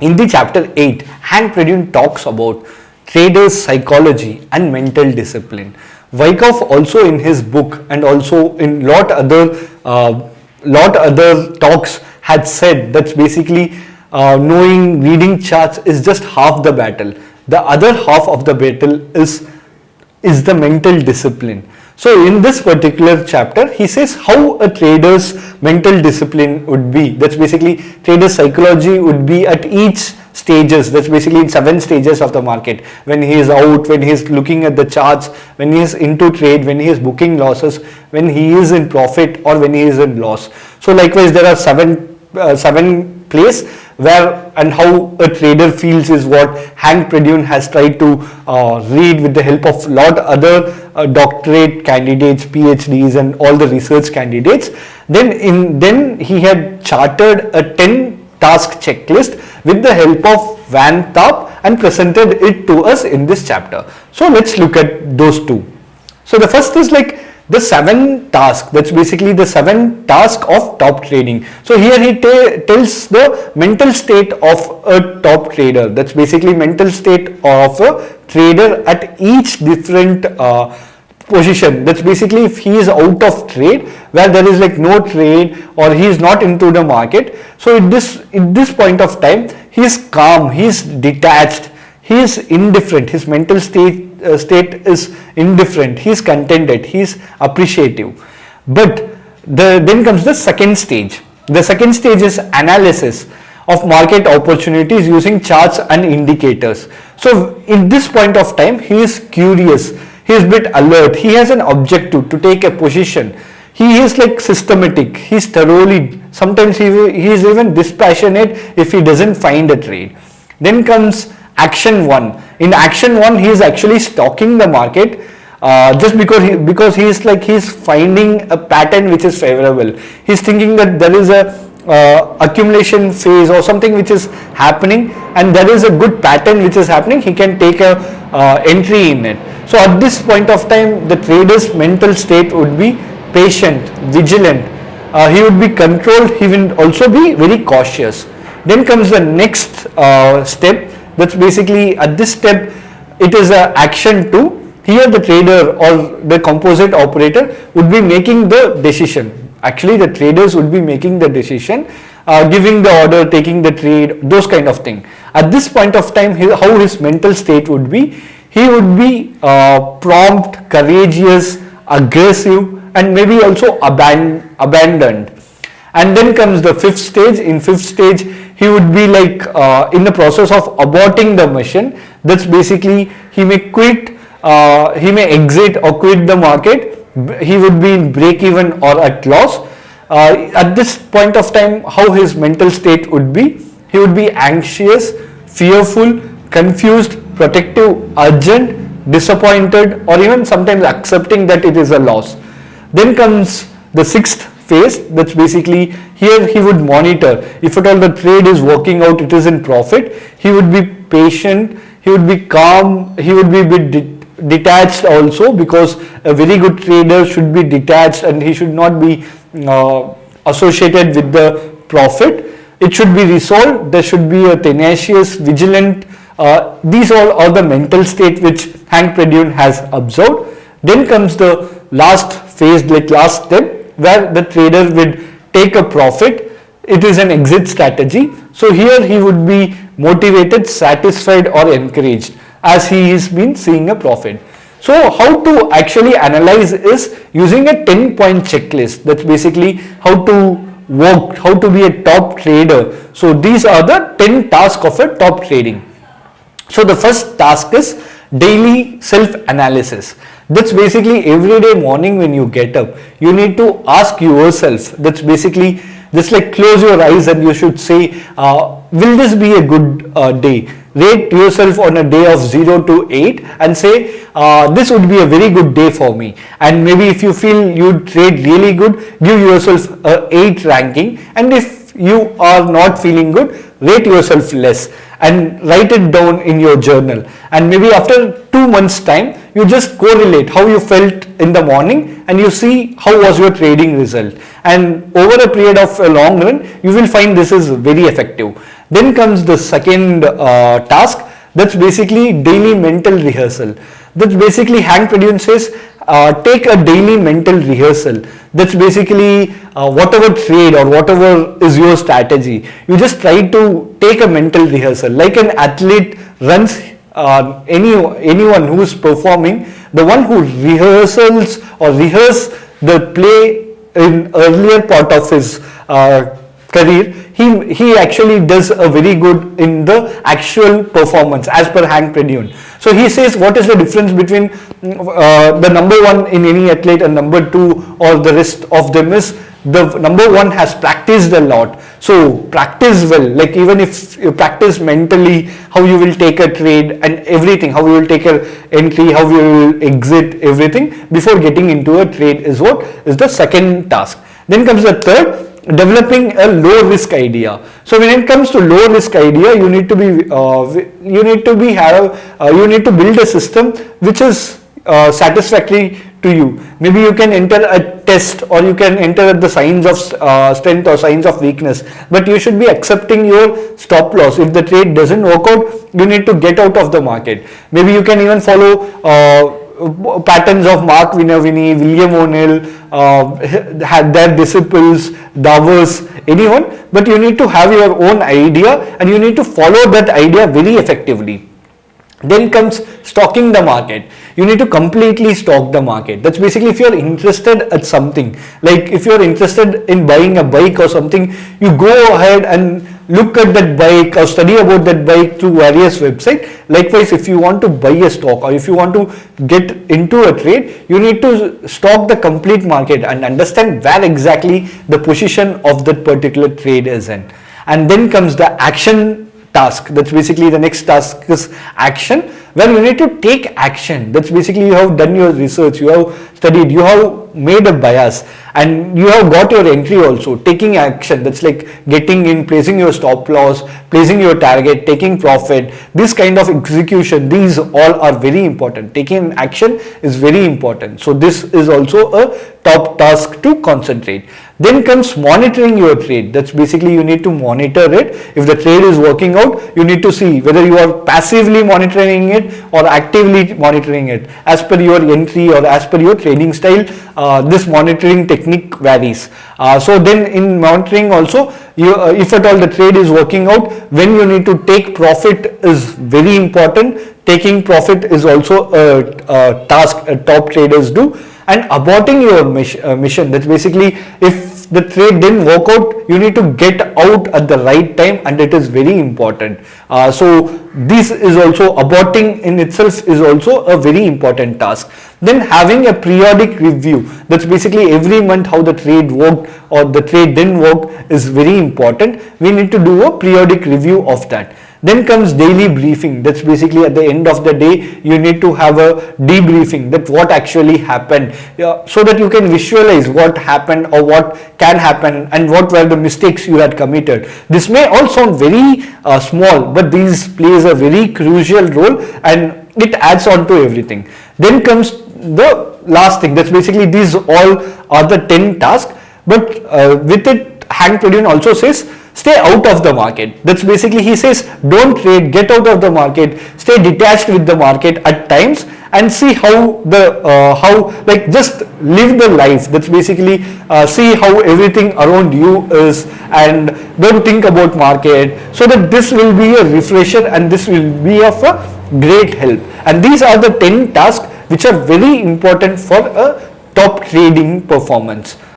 In the chapter 8, Hank Pradune talks about traders' psychology and mental discipline. Wyckoff also in his book and also in lot other talks had said that basically knowing reading charts is just half the battle. The other half of the battle is the mental discipline. So in this particular chapter, he says how a trader's mental discipline would be. That's basically trader's psychology would be at each stages. That's basically in 7 stages of the market. When he is out, when he is looking at the charts, when he is into trade, when he is booking losses, when he is in profit or when he is in loss. So likewise, there are seven place where and how a trader feels is what Hank Pradune has tried to read with the help of lot other doctorate candidates, PhDs and all the research candidates. Then he had charted a 10 task checklist with the help of Van Tharp and presented it to us in this chapter. So let's look at those two. So the first is like the 7 tasks. That's basically the 7 tasks of top trading. So here he tells the mental state of a top trader. That's basically mental state of a trader at each different position. That's basically if he is out of trade, where there is like no trade or he is not into the market. So at this point of time, he is calm, he is detached, he is indifferent. His mental state is indifferent, he is contented, he is appreciative. But then comes the second stage. The second stage is analysis of market opportunities using charts and indicators. So in this point of time, he is curious, he is a bit alert, he has an objective to take a position. He is like systematic, he is thoroughly, sometimes he is even dispassionate if he doesn't find a trade. Then comes action 1. In action 1, he is actually stalking the market just because he is finding a pattern which is favorable. He is thinking that there is a accumulation phase or something which is happening and there is a good pattern which is happening. He can take a entry in it. So at this point of time, the trader's mental state would be patient, vigilant. He would be controlled. He will also be very cautious. Then comes the next step. That's basically at this step, it is a action 2. Here the trader or the composite operator would be making the decision. Actually, the traders would be making the decision, giving the order, taking the trade, those kind of thing. At this point of time, how his mental state would be, he would be prompt, courageous, aggressive and maybe also abandoned. And then comes the 5th stage. In 5th stage, he would be like in the process of aborting the mission. That's basically he may quit, he may exit or quit the market. He would be in break even or at loss. At this point of time, how his mental state would be, he would be anxious, fearful, confused, protective, urgent, disappointed or even sometimes accepting that it is a loss. Then comes the 6th phase. That's basically here he would monitor if at all the trade is working out, it is in profit. He would be patient, he would be calm, he would be a bit detached also, because a very good trader should be detached and he should not be associated with the profit. It should be resolved. There should be a tenacious, vigilant. These all are the mental state which Hank Pradune has observed. Then comes the last phase, like last step, where the trader would take a profit. It is an exit strategy. So here he would be motivated, satisfied or encouraged as he has been seeing a profit. So how to actually analyze is using a 10-point checklist. That's basically how to work, how to be a top trader. So these are the 10 tasks of a top trading. So the first task is daily self-analysis. That's basically every day morning when you get up, you need to ask yourself. That's basically just like close your eyes and you should say, will this be a good day? Rate yourself on a day of 0 to 8 and say, this would be a very good day for me. And maybe if you feel you trade really good, give yourself a 8 ranking. And if you are not feeling good, rate yourself less and write it down in your journal. And maybe after 2 months time, you just correlate how you felt in the morning and you see how was your trading result. And over a period of a long run, you will find this is very effective. Then comes the second task, that's basically daily mental rehearsal. That's basically Hank Pradune says, take a daily mental rehearsal. That's basically whatever trade or whatever is your strategy, you just try to take a mental rehearsal. Like an athlete runs, anyone who is performing, the one who rehearsals or rehearse the play in earlier part of his career, he actually does a very good in the actual performance as per Hank Pradune. So he says, what is the difference between the number one in any athlete and number two or the rest of them is the number one has practiced a lot. So practice well, like even if you practice mentally how you will take a trade and everything, how you will take a entry, how you will exit, everything before getting into a trade is what is the second task. Then comes the third, developing a low risk idea. So when it comes to low risk idea, you need to build a system which is satisfactory to you. Maybe you can enter a test or you can enter the signs of strength or signs of weakness, but you should be accepting your stop loss. If the trade doesn't work out, you need to get out of the market. Maybe you can even follow patterns of Mark Vinavini, William O'Neill, had their disciples, Davos, anyone, but you need to have your own idea and you need to follow that idea very effectively. Then comes stocking the market. You need to completely stock the market. That's basically if you're interested at something, like if you're interested in buying a bike or something, you go ahead and look at that bike or study about that bike through various websites. Likewise, if you want to buy a stock or if you want to get into a trade, you need to stock the complete market and understand where exactly the position of that particular trade is in. And then comes the action task. That's basically the next task is action, where you need to take action. That's basically you have done your research, you have studied, you have made a bias and you have got your entry also. Taking action, that's like getting in, placing your stop loss, placing your target, taking profit, this kind of execution, these all are very important. Taking action is very important. So this is also a top task to concentrate. Then comes monitoring your trade. That's basically you need to monitor it. If the trade is working out, you need to see whether you are passively monitoring it or actively monitoring it. As per your entry or as per your trading style, this monitoring technique varies. So then in monitoring also, if at all the trade is working out, when you need to take profit is very important. Taking profit is also a task top traders do. And aborting your mission, that's basically if the trade didn't work out, you need to get out at the right time, and it is very important. So this is also, aborting in itself is also a very important task. Then having a periodic review, that's basically every month how the trade worked or the trade didn't work is very important. We need to do a periodic review of that. Then comes daily briefing. That's basically at the end of the day, you need to have a debriefing, that what actually happened, so that you can visualize what happened or what can happen and what were the mistakes you had committed. This may all sound very small, but these plays a very crucial role and it adds on to everything. Then comes the last thing. That's basically these all are the 10 tasks, but with it, Hank Pradune also says, stay out of the market. That's basically, he says, don't trade, get out of the market, stay detached with the market at times and see how like just live the life. That's basically see how everything around you is and don't think about market, so that this will be a refresher and this will be of a great help. And these are the 10 tasks which are very important for a top trading performance.